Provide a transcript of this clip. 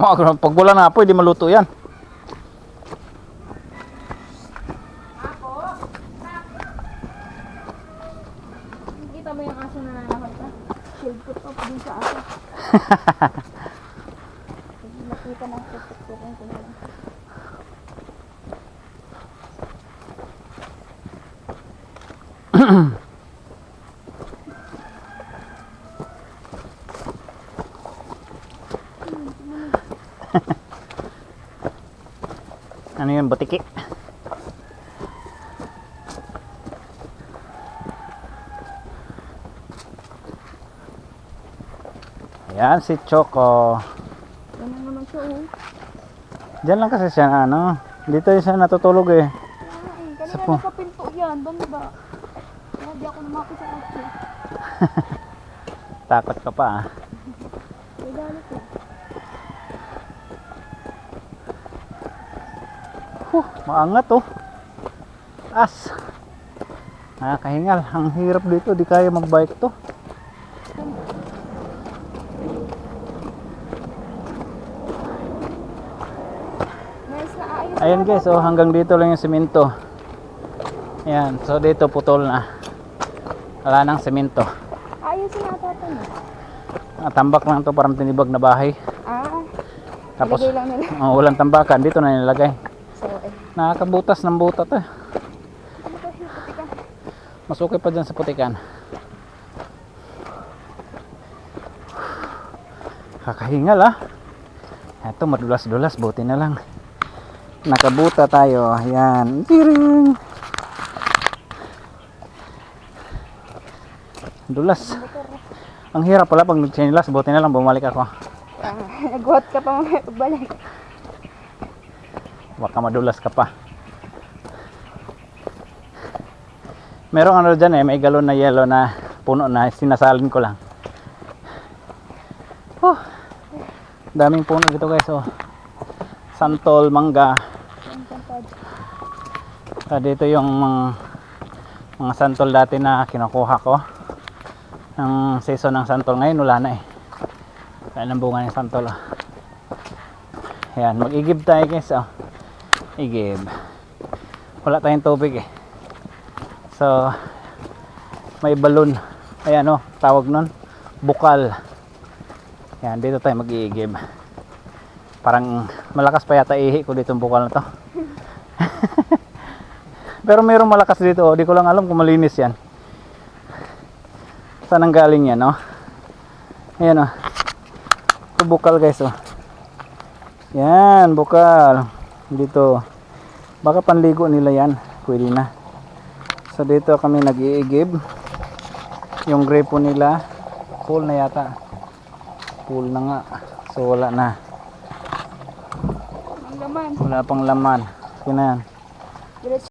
Pag wala na apoy, di maluto yan. Kita mo yung aso na nananakot ka? Shield ko pa dun sa aso. Nakita na ako sa tukong ko na lang. Ano yun, butiki? Ayan si Choco. Yan na naman siya oh. Diyan lang kasi siya ano. Dito yung siya natutulog eh. Kanina nakapinto yan. Doon ba? Kaya di ako lumaki sa aso. Takot ka pa ah. May galit eh. Maangat oh. As. Nakakahingal. Ang hirap dito. Di kaya magbike to. Nice na ayos. Ayan guys, so hanggang dito lang yung semento. Ayan, so dito putol na. Wala nang semento. Ayos na ata ito no? Tambak lang to, parang tinibag na bahay. Ah, Tapos ilagay lang nila. walang tambakan, dito na nilagay. So eh. Nakakabutas ng butas eh. Ano ba yung putika? Mas okay pa dyan sa putikan. Kakahingal ah. Ito madulas-dulas, buti na lang. Nakabuta tayo. Ayan. Tiring. Dulas. Ang hirap pala pag nag-chinilas, buti na lang bumalik ako. Nagwat ka pa mamaya pagbalik. Baka madulas ka pa. Merong ano dyan eh, may galon na yellow na puno na sinasalin ko lang. Daming puno dito guys oh. Santol, mangga. Dito yung mga santol dati na kinukuha ko. Ang season ng santol ngayon wala na eh. Kaya ng bunga ng santol oh. Ayan, mag-igib tayo guys oh. Igib. Wala tayong tubig eh. So may balon. Ayan oh, tawag nun bukal. Ayan, dito tayo mag-iigib. Parang malakas pa yata ihi ko dito ang bukal na to. Pero mayroong malakas dito oh. Di ko lang alam kung malinis yan. Saan ang galing yan oh. Ayan oh. Ito bukal guys oh. Yan, bukal. Dito. Baka panligo nila yan. Pwede na. So dito kami nag-iigib. Yung gripo nila full na yata. Full na nga. So wala na. Ang laman. Wala pang laman. Yun na yan. Diretso